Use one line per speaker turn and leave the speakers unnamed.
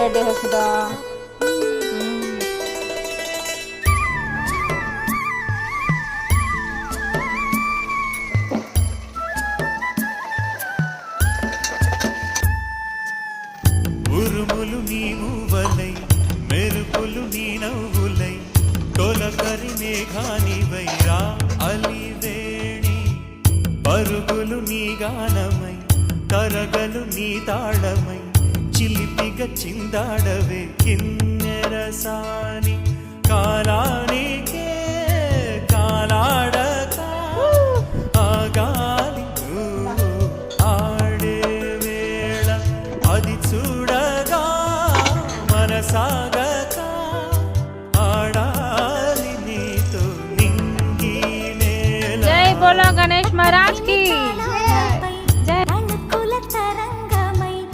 Birthday Hasmitha.
ఉరుములు నీ మూవలై మెరుపులు నీ నవ్వులై తొలకరి మేఘానివై రా అలివేణి పరుగులు నీ గానమై తరగలు నీ తాళమై చిలిపిగా చిందాడవే కిన్నెరసాని కాలానికే కాలాడక ఆగాలి ఆడే వేళ అది చూడగా మనసాగక ఆడాలి నీతో నింగి నేల.
జై బోలో గణేష్ महाराज की।